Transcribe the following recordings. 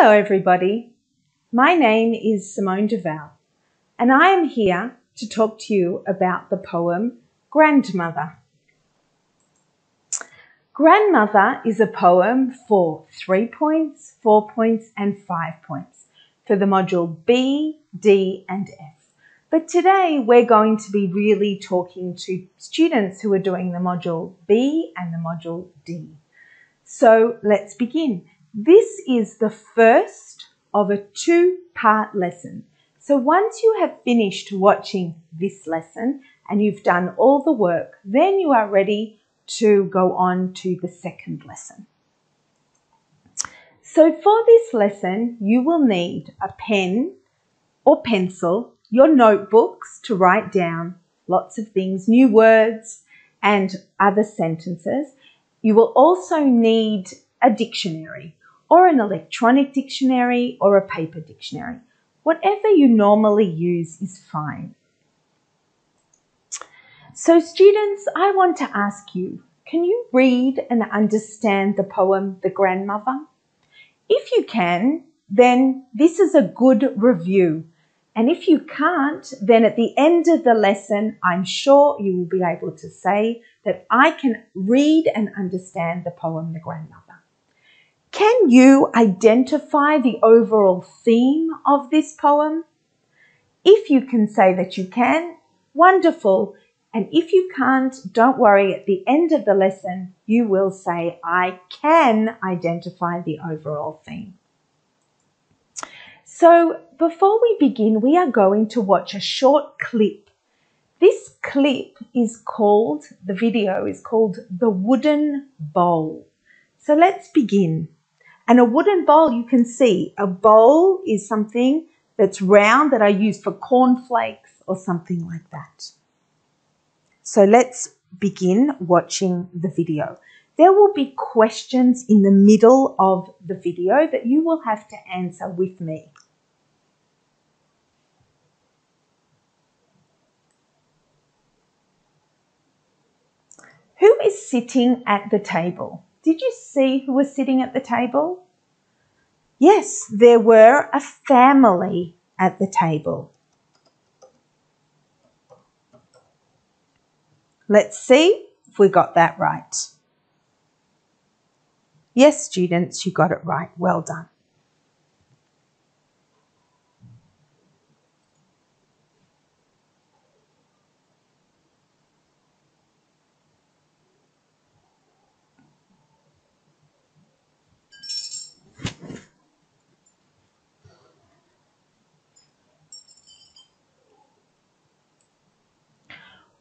Hello everybody, my name is Simone Dovell and I am here to talk to you about the poem Grandmother. Grandmother is a poem for 3 points, 4 points and 5 points for the module B, D and F. But today we're going to be really talking to students who are doing the module B and the module D. So let's begin. This is the first of a 2-part lesson. So once you have finished watching this lesson and you've done all the work, then you are ready to go on to the second lesson. So for this lesson, you will need a pen or pencil, your notebooks to write down lots of things, new words and other sentences. You will also need a dictionary, or an electronic dictionary or a paper dictionary. Whatever you normally use is fine. So students, I want to ask you, can you read and understand the poem The Grandmother? If you can, then this is a good review. And if you can't, then at the end of the lesson, I'm sure you will be able to say that I can read and understand the poem The Grandmother. Can you identify the overall theme of this poem? If you can say that you can, wonderful. And if you can't, don't worry, at the end of the lesson, you will say, I can identify the overall theme. So before we begin, we are going to watch a short clip. This clip is called, the video is called The Wooden Bowl. So let's begin. And a wooden bowl, you can see, a bowl is something that's round that I use for cornflakes or something like that. So let's begin watching the video. There will be questions in the middle of the video that you will have to answer with me. Who is sitting at the table? Did you see who was sitting at the table? Yes, there were a family at the table. Let's see if we got that right. Yes, students, you got it right. Well done.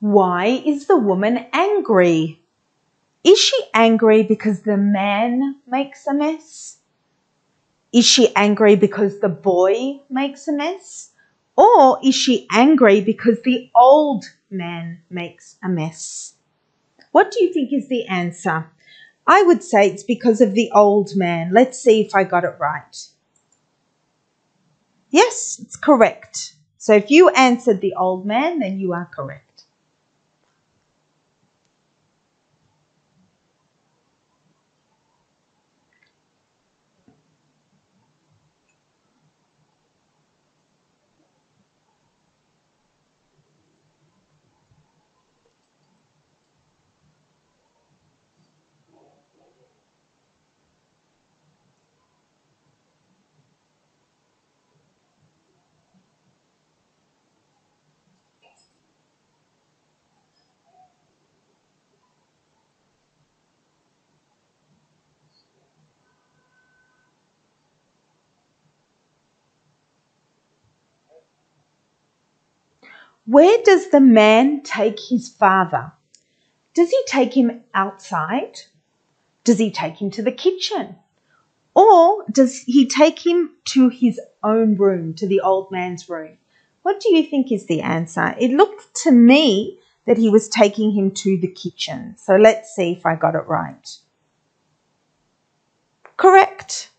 Why is the woman angry? Is she angry because the man makes a mess? Is she angry because the boy makes a mess? Or is she angry because the old man makes a mess? What do you think is the answer? I would say it's because of the old man. Let's see if I got it right. Yes, it's correct. So if you answered the old man, then you are correct. Where does the man take his father? Does he take him outside? Does he take him to the kitchen? Or does he take him to his own room, to the old man's room? What do you think is the answer? It looked to me that he was taking him to the kitchen. So let's see if I got it right. Correct.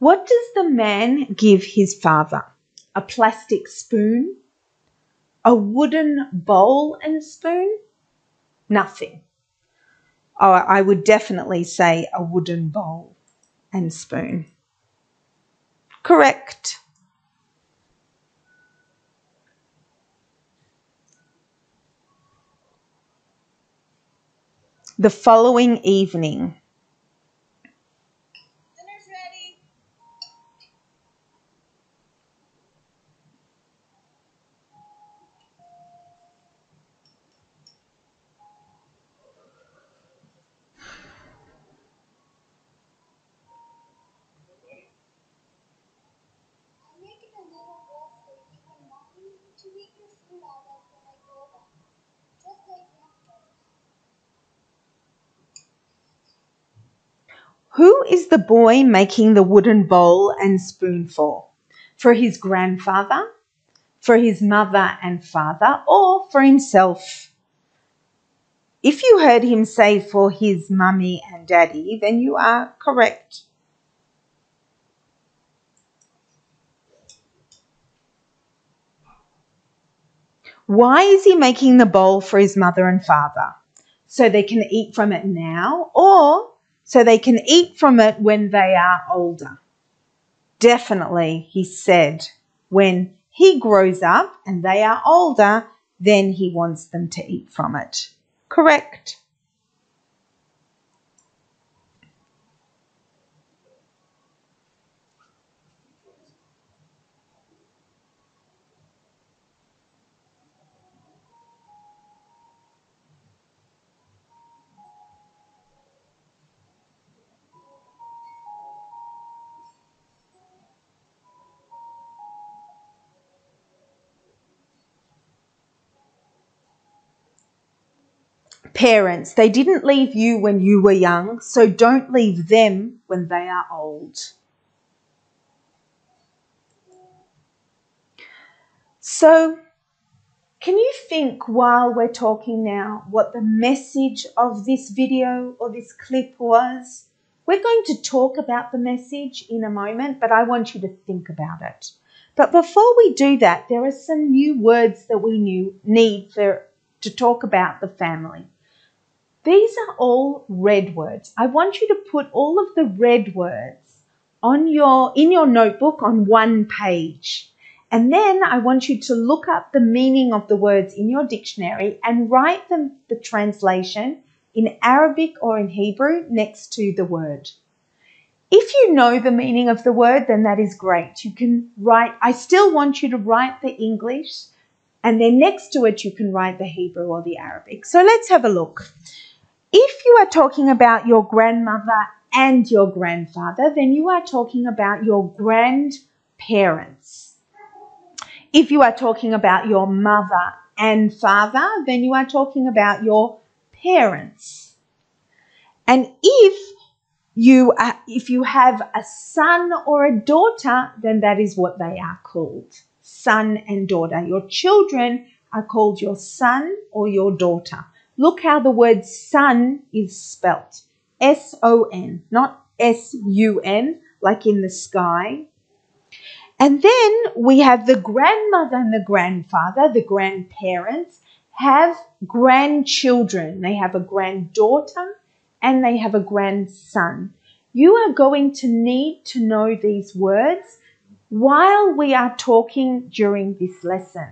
What does the man give his father? A plastic spoon? A wooden bowl and spoon? Nothing. Oh, I would definitely say a wooden bowl and spoon. Correct. The following evening. Dinner's ready. I'm making a little bowl for you and Mommy to eat your food out of when I grow up, just like grandfather. Who is the boy making the wooden bowl and spoon for? For his grandfather, for his mother and father, or for himself? If you heard him say for his mummy and daddy, then you are correct. Why is he making the bowl for his mother and father? So they can eat from it now, or so they can eat from it when they are older? Definitely, he said, when he grows up and they are older, then he wants them to eat from it. Correct. Parents, they didn't leave you when you were young, so don't leave them when they are old. So, can you think while we're talking now what the message of this video or this clip was? We're going to talk about the message in a moment, but I want you to think about it. But before we do that, there are some new words that we need to talk about the family. These are all red words. I want you to put all of the red words in your notebook on one page. And then I want you to look up the meaning of the words in your dictionary and write the translation in Arabic or in Hebrew next to the word. If you know the meaning of the word, then that is great. You can write, I still want you to write the English, and then next to it you can write the Hebrew or the Arabic. So let's have a look. If you are talking about your grandmother and your grandfather, then you are talking about your grandparents. If you are talking about your mother and father, then you are talking about your parents. And if you have a son or a daughter, then that is what they are called, son and daughter. Your children are called your son or your daughter. Look how the word son is spelt. S-O-N, not S-U-N, like in the sky. And then we have the grandmother and the grandfather, the grandparents, have grandchildren. They have a granddaughter and they have a grandson. You are going to need to know these words while we are talking during this lesson.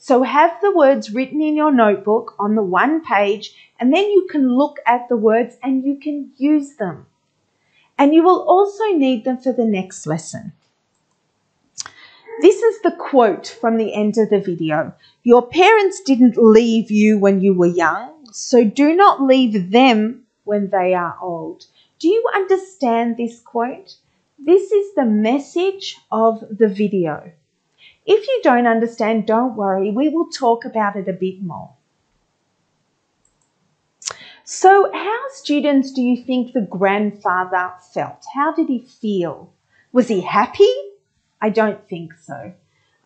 So have the words written in your notebook on the one page, and then you can look at the words and you can use them. And you will also need them for the next lesson. This is the quote from the end of the video. Your parents didn't leave you when you were young, so do not leave them when they are old. Do you understand this quote? This is the message of the video. If you don't understand, don't worry. We will talk about it a bit more. So how, students, do you think the grandfather felt? How did he feel? Was he happy? I don't think so.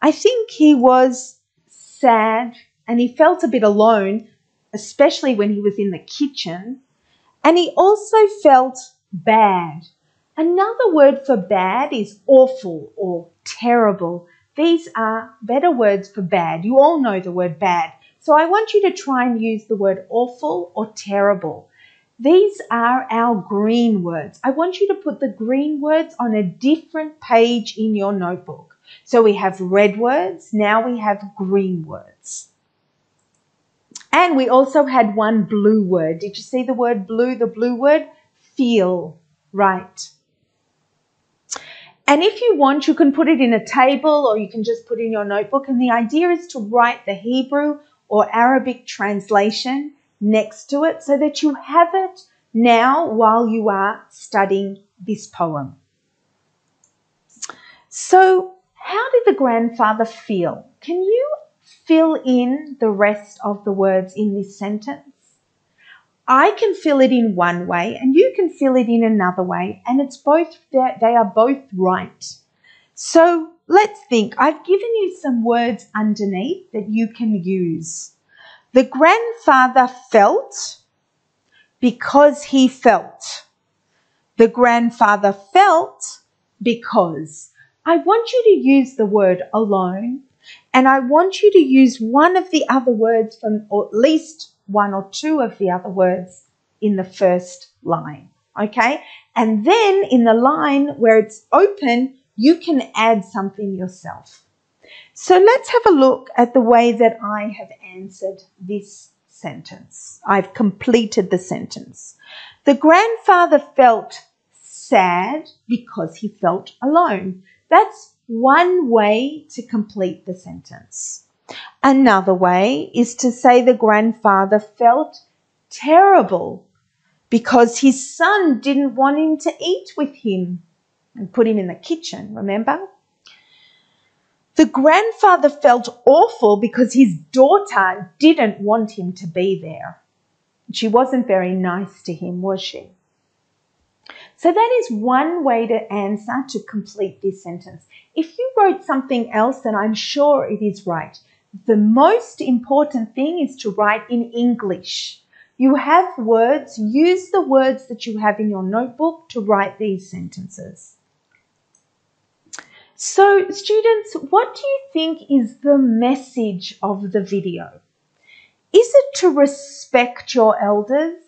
I think he was sad and he felt a bit alone, especially when he was in the kitchen. And he also felt bad. Another word for bad is awful or terrible. These are better words for bad. You all know the word bad. So I want you to try and use the word awful or terrible. These are our green words. I want you to put the green words on a different page in your notebook. So we have red words, now we have green words. And we also had one blue word. Did you see the word blue, the blue word? Feel, right. And if you want, you can put it in a table or you can just put it in your notebook. And the idea is to write the Hebrew or Arabic translation next to it so that you have it now while you are studying this poem. So, how did the grandfather feel? Can you fill in the rest of the words in this sentence? I can fill it in one way and you can fill it in another way, and they are both right. So let's think. I've given you some words underneath that you can use. The grandfather felt because he felt. The grandfather felt because. I want you to use the word alone, and I want you to use one of the other words from, or at least one or two of the other words in the first line, okay? And then in the line where it's open, you can add something yourself. So let's have a look at the way that I have answered this sentence. I've completed the sentence. The grandfather felt sad because he felt alone. That's one way to complete the sentence. Another way is to say the grandfather felt terrible because his son didn't want him to eat with him and put him in the kitchen, remember? The grandfather felt awful because his daughter didn't want him to be there. She wasn't very nice to him, was she? So that is one way to answer to complete this sentence. If you wrote something else, then I'm sure it is right. The most important thing is to write in English. You have words, use the words that you have in your notebook to write these sentences. So students, what do you think is the message of the video? Is it to respect your elders?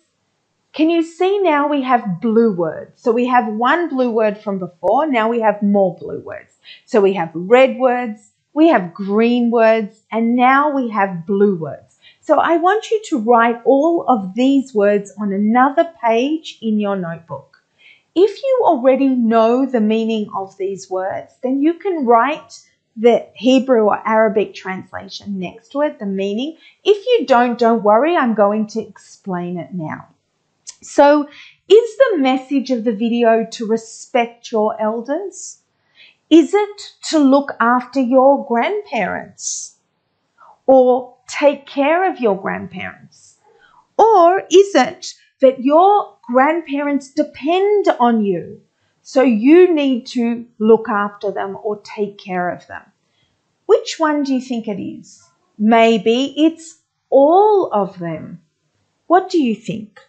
Can you see now we have blue words? So we have one blue word from before, now we have more blue words. So we have red words, we have green words, and now we have blue words. So I want you to write all of these words on another page in your notebook. If you already know the meaning of these words, then you can write the Hebrew or Arabic translation next to it, the meaning. If you don't worry, I'm going to explain it now. So, is the message of the video to respect your elders? Is it to look after your grandparents or take care of your grandparents? Or is it that your grandparents depend on you, so you need to look after them or take care of them? Which one do you think it is? Maybe it's all of them. What do you think?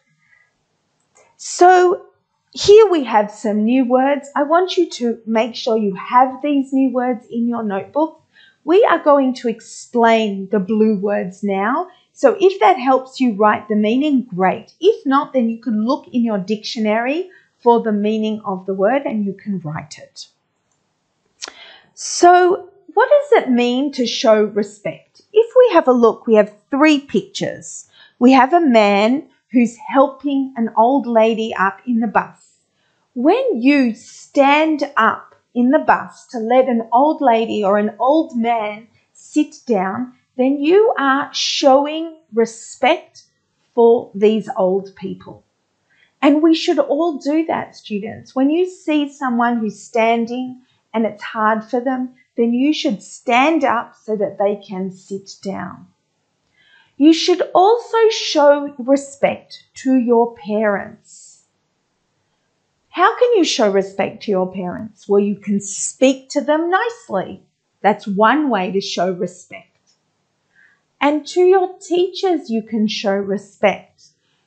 So here we have some new words. I want you to make sure you have these new words in your notebook. We are going to explain the blue words now. So if that helps you write the meaning, great. If not, then you can look in your dictionary for the meaning of the word and you can write it. So what does it mean to show respect? If we have a look, we have three pictures. We have a man who's helping an old lady up in the bus. When you stand up in the bus to let an old lady or an old man sit down, then you are showing respect for these old people. And we should all do that, students. When you see someone who's standing and it's hard for them, then you should stand up so that they can sit down. You should also show respect to your parents. How can you show respect to your parents? Well, you can speak to them nicely. That's one way to show respect. And to your teachers, you can show respect.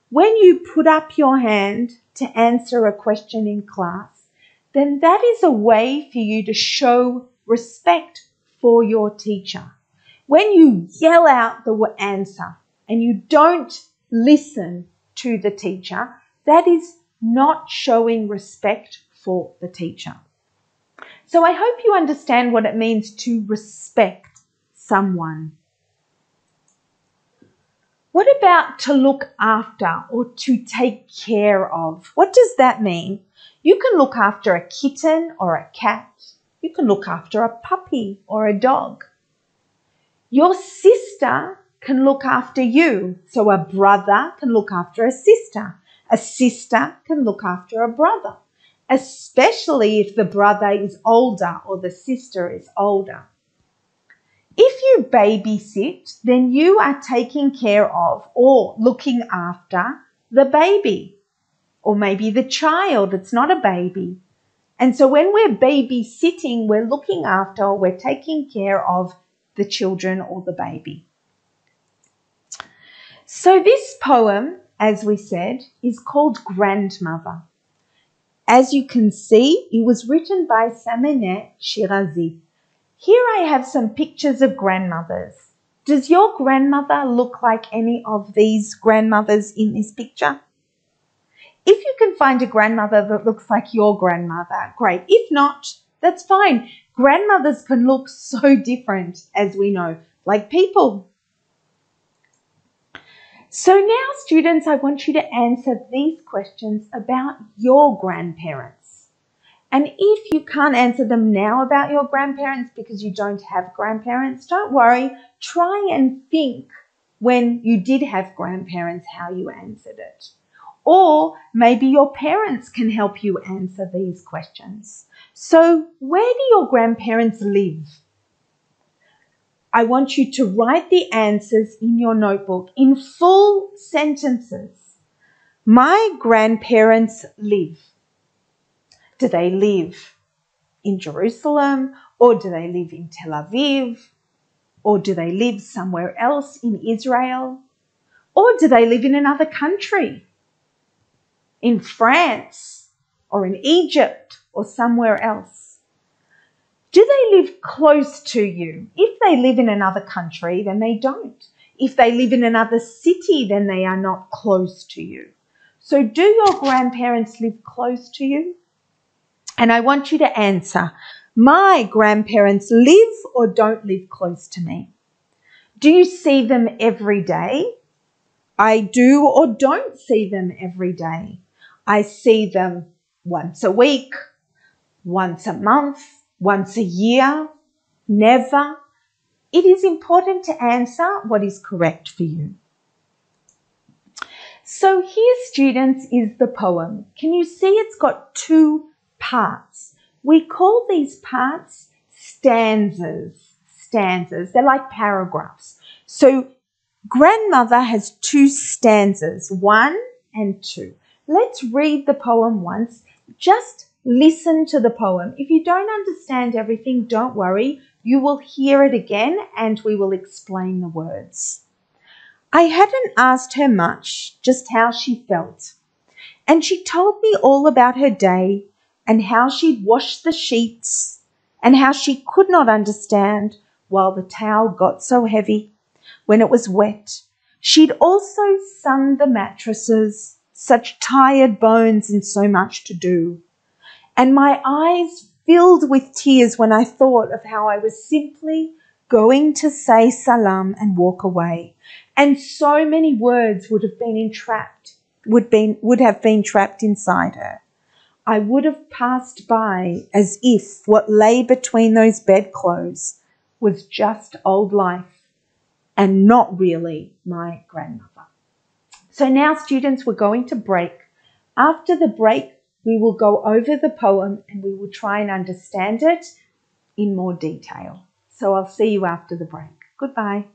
When you put up your hand to answer a question in class, then that is a way for you to show respect for your teacher. When you yell out the answer and you don't listen to the teacher, that is not showing respect for the teacher. So I hope you understand what it means to respect someone. What about to look after or to take care of? What does that mean? You can look after a kitten or a cat. You can look after a puppy or a dog. Your sister can look after you. So a brother can look after a sister. A sister can look after a brother, especially if the brother is older or the sister is older. If you babysit, then you are taking care of or looking after the baby, or maybe the child, it's not a baby. And so when we're babysitting, we're looking after or we're taking care of the children or the baby. So this poem, as we said, is called Grandmother. As you can see, it was written by Sameneh Shirazi. Here I have some pictures of grandmothers. Does your grandmother look like any of these grandmothers in this picture? If you can find a grandmother that looks like your grandmother, great. If not, that's fine. Grandmothers can look so different, as we know, like people. So now, students, I want you to answer these questions about your grandparents. And if you can't answer them now about your grandparents because you don't have grandparents, don't worry. Try and think when you did have grandparents how you answered it. Or maybe your parents can help you answer these questions. So where do your grandparents live? I want you to write the answers in your notebook in full sentences. My grandparents live. Do they live in Jerusalem, or do they live in Tel Aviv, or do they live somewhere else in Israel, or do they live in another country, in France or in Egypt or somewhere else? Do they live close to you? If they live in another country, then they don't. If they live in another city, then they are not close to you. So do your grandparents live close to you? And I want you to answer, my grandparents live or don't live close to me? Do you see them every day? I do or don't see them every day. I see them once a week, once a month, once a year, never. It is important to answer what is correct for you. So here, students, is the poem. Can you see it's got two parts? We call these parts stanzas. Stanzas. They're like paragraphs. So grandmother has two stanzas, 1 and 2. Let's read the poem once. Just listen to the poem. If you don't understand everything, don't worry. You will hear it again and we will explain the words. I hadn't asked her much, just how she felt. And she told me all about her day and how she'd washed the sheets and how she could not understand while the towel got so heavy when it was wet. She'd also sunned the mattresses, such tired bones and so much to do. And my eyes filled with tears when I thought of how I was simply going to say salam and walk away. And so many words would have been entrapped, would have been trapped inside her. I would have passed by as if what lay between those bedclothes was just old life and not really my grandmother. So now, students, we're going to break. After the break, we will go over the poem and we will try and understand it in more detail. So I'll see you after the break. Goodbye.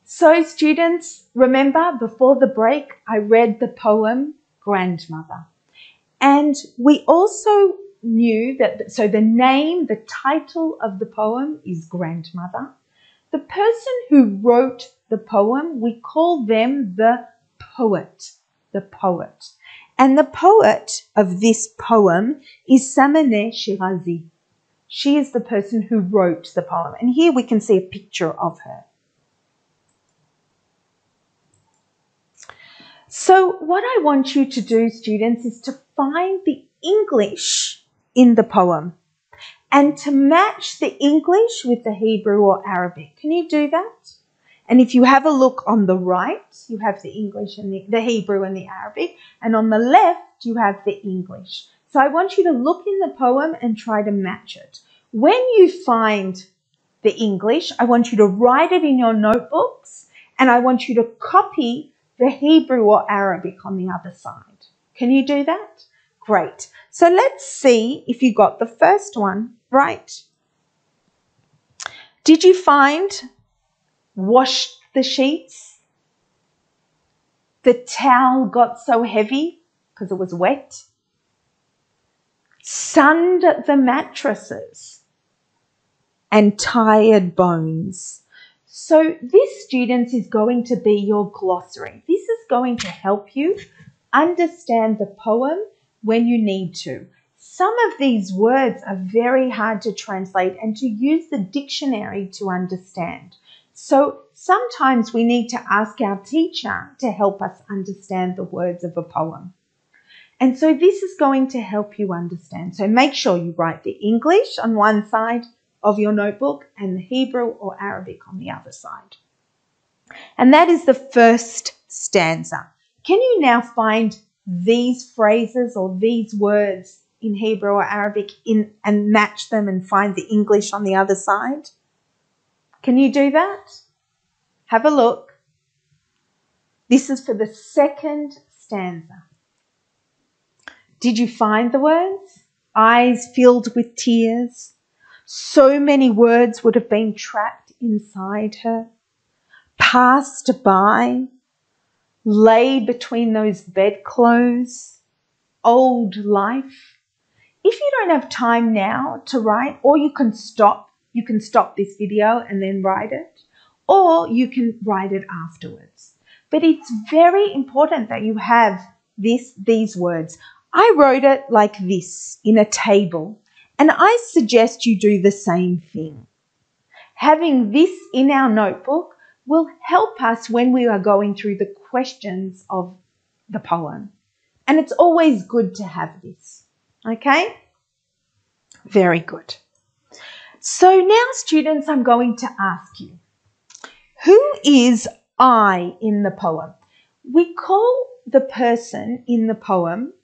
So students, remember before the break, I read the poem Grandmother. And we also knew that, so the name, the title of the poem is Grandmother. The person who wrote the poem, we call them the poet, the poet. And the poet of this poem is Samaneh Shirazi. She is the person who wrote the poem. And here we can see a picture of her. So what I want you to do, students, is to find the English in the poem and to match the English with the Hebrew or Arabic. Can you do that? And if you have a look on the right, you have the English and the Hebrew and the Arabic, and on the left, you have the English. So I want you to look in the poem and try to match it. When you find the English, I want you to write it in your notebooks, and I want you to copy the Hebrew or Arabic on the other side. Can you do that? Great. So let's see if you got the first one right. Did you find washed the sheets? The towel got so heavy because it was wet. Sunned the mattresses and tired bones. So this, students, is going to be your glossary. This is going to help you understand the poem when you need to. Some of these words are very hard to translate and to use the dictionary to understand. So sometimes we need to ask our teacher to help us understand the words of a poem. And so this is going to help you understand. So make sure you write the English on one side of your notebook and the Hebrew or Arabic on the other side. And that is the first stanza. Can you now find these phrases or these words in Hebrew or Arabic and match them and find the English on the other side? Can you do that? Have a look. This is for the second stanza. Did you find the words? Eyes filled with tears. So many words would have been trapped inside her. Passed by. Lay between those bedclothes. Old life. If you don't have time now to write, or you can stop this video and then write it, or you can write it afterwards. But it's very important that you have these words. I wrote it like this in a table, and I suggest you do the same thing. Having this in our notebook will help us when we are going through the questions of the poem. And it's always good to have this. Okay? Very good. So now, students, I'm going to ask you, who is I in the poem? We call the person in the poem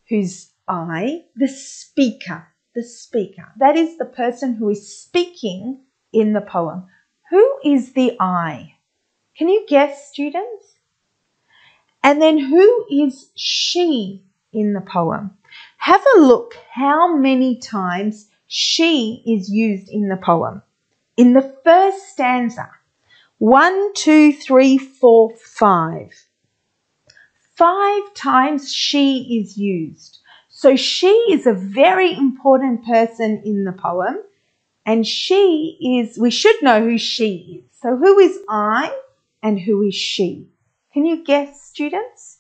who's I the speaker. The speaker. That is the person who is speaking in the poem. Who is the I? Can you guess, students? And then who is she in the poem? Have a look how many times she is used in the poem. In the first stanza, 1, 2, 3, 4, 5. 5 times she is used. So she is a very important person in the poem, and we should know who she is. So who is I and who is she? Can you guess, students?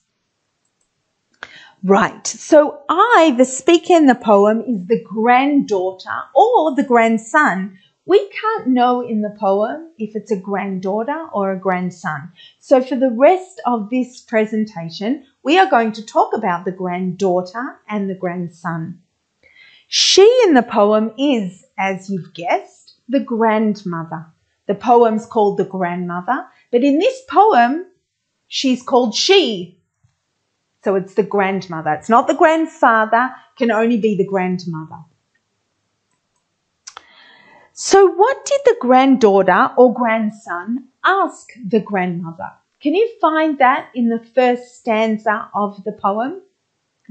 Right, so I, the speaker in the poem, is the granddaughter or the grandson. We can't know in the poem if it's a granddaughter or a grandson. So for the rest of this presentation, we are going to talk about the granddaughter and the grandson. She in the poem is, as you've guessed, the grandmother. The poem's called The Grandmother, but in this poem, she's called she. So it's the grandmother. It's not the grandfather, can only be the grandmother. So what did the granddaughter or grandson ask the grandmother? Can you find that in the first stanza of the poem?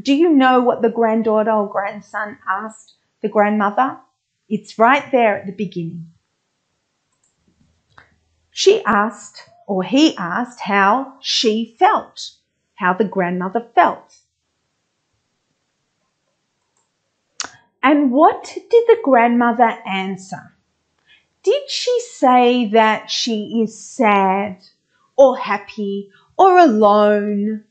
Do you know what the granddaughter or grandson asked the grandmother? It's right there at the beginning. She asked, or he asked how she felt, how the grandmother felt. And what did the grandmother answer? Did she say that she is sad or happy or alone?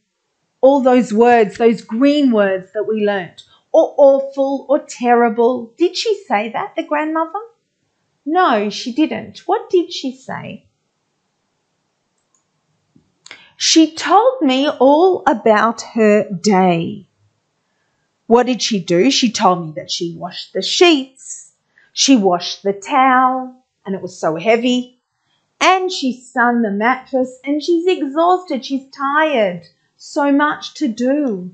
All those words, those green words that we learnt, or awful or terrible. Did she say that, the grandmother? No, she didn't. What did she say? She told me all about her day. What did she do? She told me that she washed the sheets, she washed the towel, and it was so heavy, and she spun the mattress, and she's exhausted, she's tired, so much to do.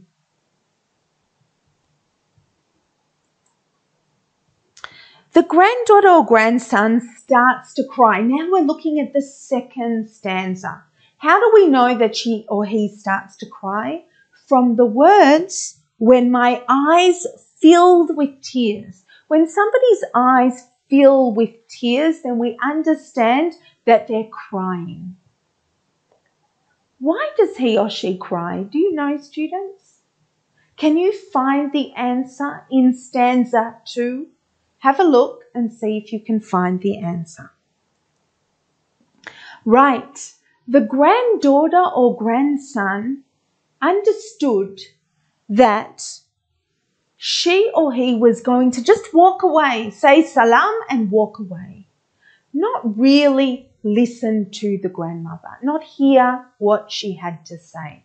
The granddaughter or grandson starts to cry. Now we're looking at the second stanza. How do we know that she or he starts to cry? From the words, when my eyes filled with tears. When somebody's eyes fill with tears, then we understand that they're crying. Why does he or she cry? Do you know, students? Can you find the answer in stanza 2? Have a look and see if you can find the answer. Right. The granddaughter or grandson understood that she or he was going to just walk away, say salam and walk away. Not really listen to the grandmother, not hear what she had to say.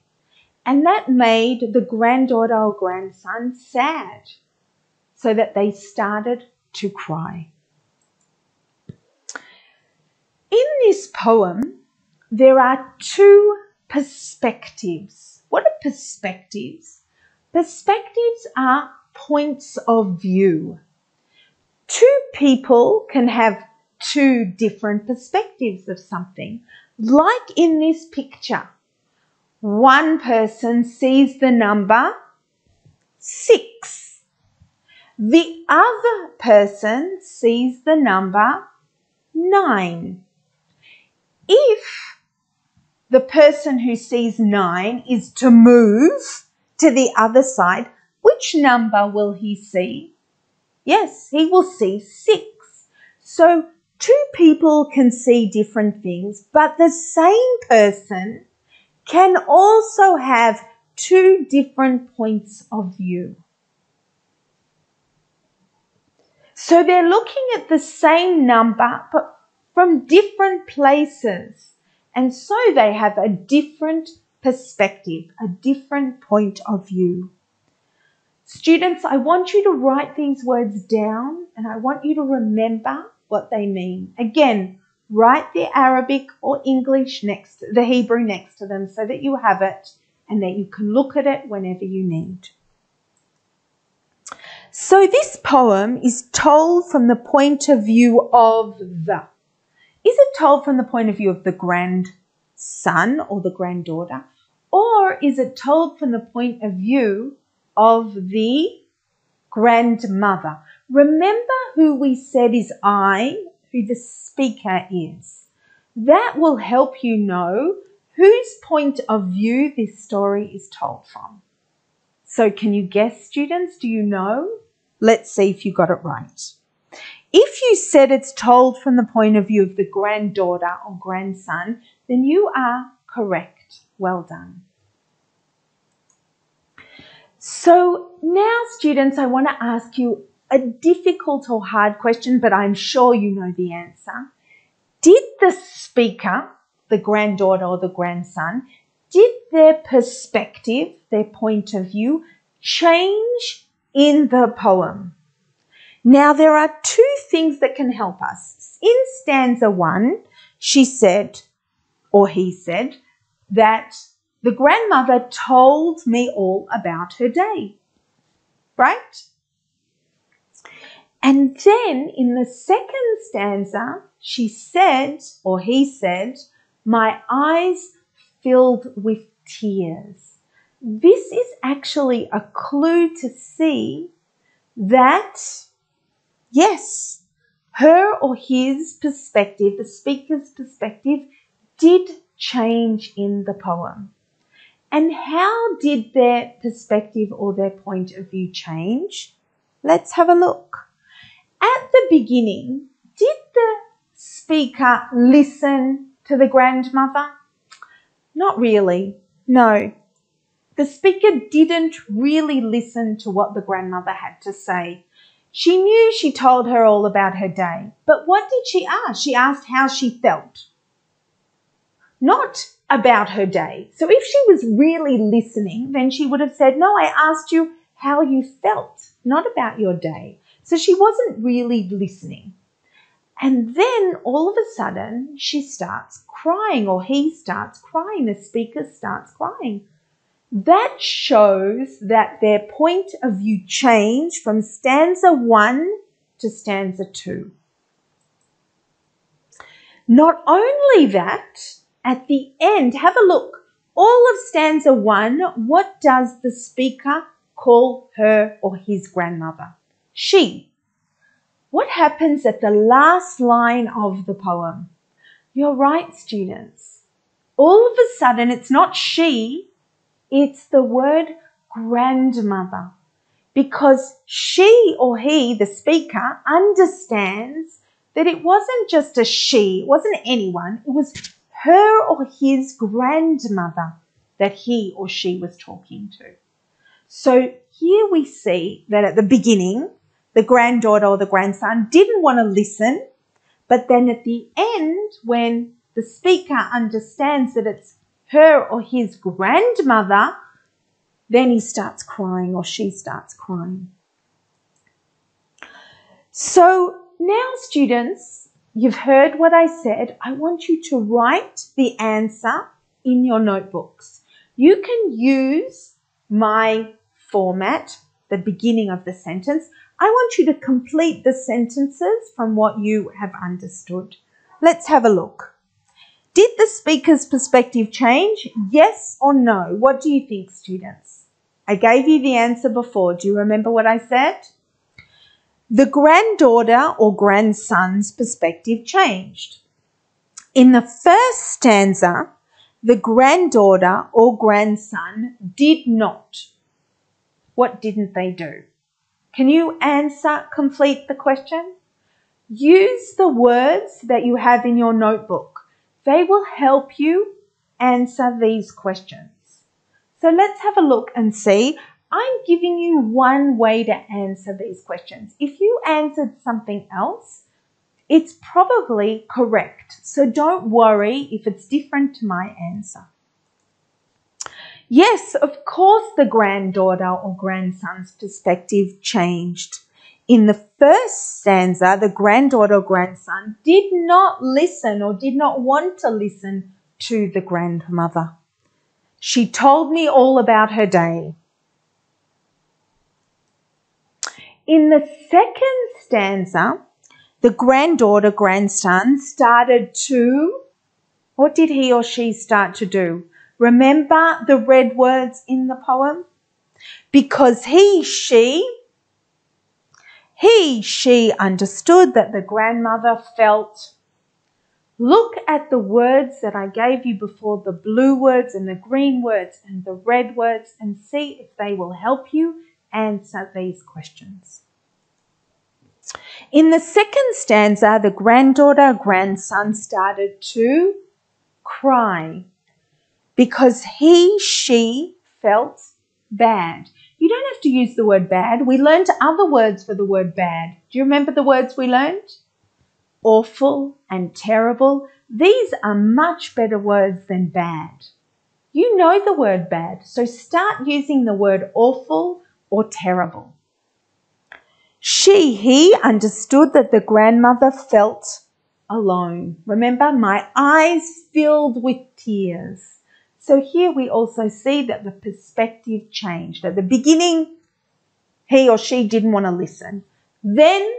And that made the granddaughter or grandson sad, so that they started to cry. In this poem, there are 2 perspectives. What are perspectives? Perspectives are points of view. 2 people can have 2 different perspectives of something. Like in this picture, one person sees the number 6. The other person sees the number 9. If the person who sees 9 is to move to the other side, which number will he see? Yes, he will see 6. So 2 people can see different things, but the same person can also have 2 different points of view. So they're looking at the same number, but from different places. And so they have a different perspective, a different point of view. Students, I want you to write these words down and I want you to remember what they mean. Again, write the Arabic or English next, the Hebrew next to them so that you have it and that you can look at it whenever you need. So this poem is told from the point of view of the. Is it told from the point of view of the grandson or the granddaughter? Or is it told from the point of view of the grandmother? Remember who we said is I, who the speaker is. That will help you know whose point of view this story is told from. So can you guess, students? Do you know? Let's see if you got it right. If you said it's told from the point of view of the granddaughter or grandson, then you are correct. Well done. So now, students, I want to ask you a difficult or hard question, but I'm sure you know the answer. Did the speaker, the granddaughter or the grandson, did their perspective, their point of view, change in the poem? Now, there are 2 things that can help us. In stanza 1, she said, or he said, that the grandmother told me all about her day, right? And then in the second stanza, she said, or he said, my eyes filled with tears. This is actually a clue to see that, yes, her or his perspective, the speaker's perspective, did change in the poem. And how did their perspective or their point of view change? Let's have a look. At the beginning, did the speaker listen to the grandmother? Not really, no. The speaker didn't really listen to what the grandmother had to say. She knew she told her all about her day, but what did she ask? She asked how she felt, not about her day. So if she was really listening, then she would have said, no, I asked you how you felt, not about your day. So she wasn't really listening. And then all of a sudden she starts crying, or he starts crying, the speaker starts crying. That shows that their point of view changed from stanza 1 to stanza 2. Not only that, at the end, have a look. All of stanza 1, what does the speaker call her or his grandmother? She. What happens at the last line of the poem? You're right, students. All of a sudden, it's not she, it's the word grandmother, because she or he, the speaker, understands that it wasn't just a she, it wasn't anyone, it was her or his grandmother that he or she was talking to. So here we see that at the beginning, the granddaughter or the grandson didn't want to listen, but then at the end, when the speaker understands that it's her or his grandmother, then he starts crying or she starts crying. So now, students, you've heard what I said. I want you to write the answer in your notebooks. You can use my format, the beginning of the sentence. I want you to complete the sentences from what you have understood. Let's have a look. Did the speaker's perspective change? Yes or no? What do you think, students? I gave you the answer before. Do you remember what I said? The granddaughter or grandson's perspective changed. In the first stanza, the granddaughter or grandson did not. What didn't they do? Can you answer, complete the question? Use the words that you have in your notebook. They will help you answer these questions. So let's have a look and see. I'm giving you one way to answer these questions. If you answered something else, it's probably correct. So don't worry if it's different to my answer. Yes, of course the granddaughter or grandson's perspective changed. In the first stanza, the granddaughter or grandson did not listen or did not want to listen to the grandmother. She told me all about her day. In the second stanza, the granddaughter, grandson started to, what did he or she start to do? Remember the red words in the poem? Because he, she understood that the grandmother felt. Look at the words that I gave you before, the blue words and the green words and the red words, and see if they will help you answer these questions. In the second stanza, the granddaughter, grandson started to cry because he, she felt bad. You don't have to use the word bad. We learned other words for the word bad. Do you remember the words we learned? Awful and terrible. These are much better words than bad. You know the word bad, so start using the word awful or terrible. He understood that the grandmother felt alone. Remember, my eyes filled with tears. So here we also see that the perspective changed. At the beginning, he or she didn't want to listen. Then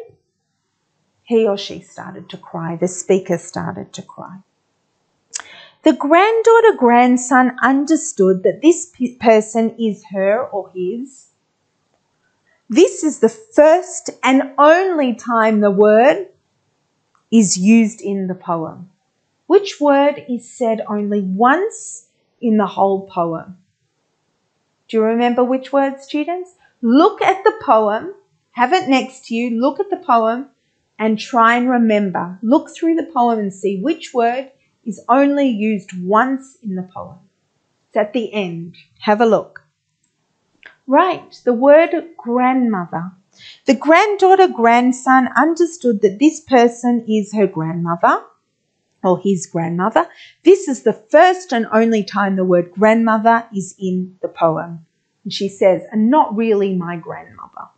he or she started to cry. The speaker started to cry. The granddaughter, grandson understood that this person is her or his. This is the first and only time the word is used in the poem. Which word is said only once in the whole poem? Do you remember which word, students? Look at the poem, have it next to you, look at the poem and try and remember. Look through the poem and see which word is only used once in the poem. It's at the end. Have a look. Right, the word grandmother. The granddaughter, grandson understood that this person is her grandmother or his grandmother. This is the first and only time the word grandmother is in the poem. And she says, and not really my grandmother.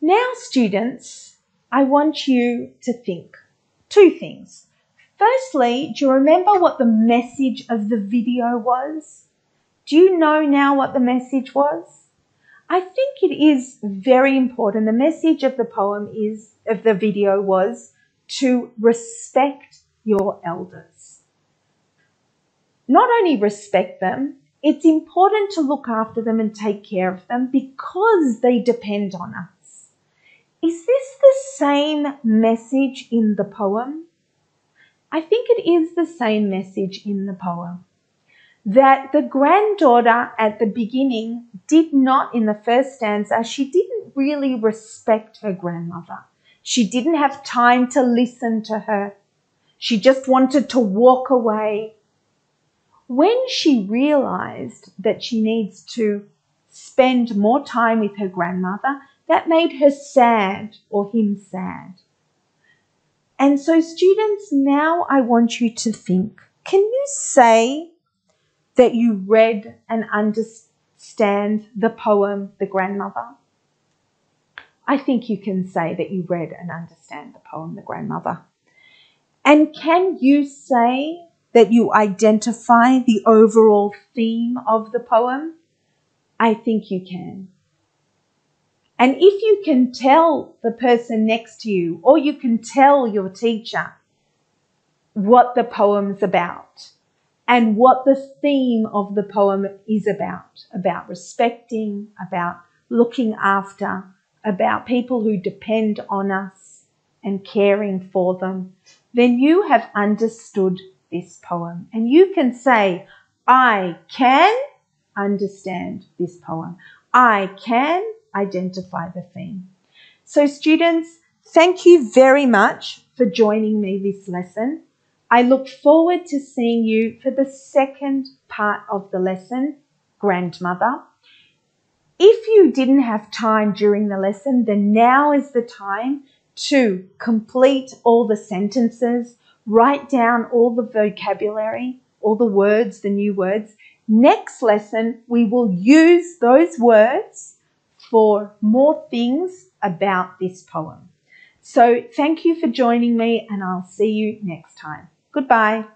Now, students, I want you to think two things. Firstly, do you remember what the message of the video was? Do you know now what the message was? I think it is very important. The message of the poem of the video was to respect your elders. Not only respect them, it's important to look after them and take care of them because they depend on us. Is this the same message in the poem? I think it is the same message in the poem. That the granddaughter at the beginning did not, in the first stanza, she didn't really respect her grandmother. She didn't have time to listen to her. She just wanted to walk away. When she realized that she needs to spend more time with her grandmother, that made her sad or him sad. And so students, now I want you to think, can you say that you read and understand the poem, The Grandmother? I think you can say that you read and understand the poem, The Grandmother. And can you say that you identify the overall theme of the poem? I think you can. And if you can tell the person next to you, or you can tell your teacher what the poem's about, and what the theme of the poem is about respecting, about looking after, about people who depend on us and caring for them, then you have understood this poem. And you can say, I can understand this poem. I can identify the theme. So students, thank you very much for joining me this lesson. I look forward to seeing you for the second part of the lesson, Grandmother. If you didn't have time during the lesson, then now is the time to complete all the sentences, write down all the vocabulary, all the words, the new words. Next lesson, we will use those words for more things about this poem. So thank you for joining me, and I'll see you next time. Goodbye.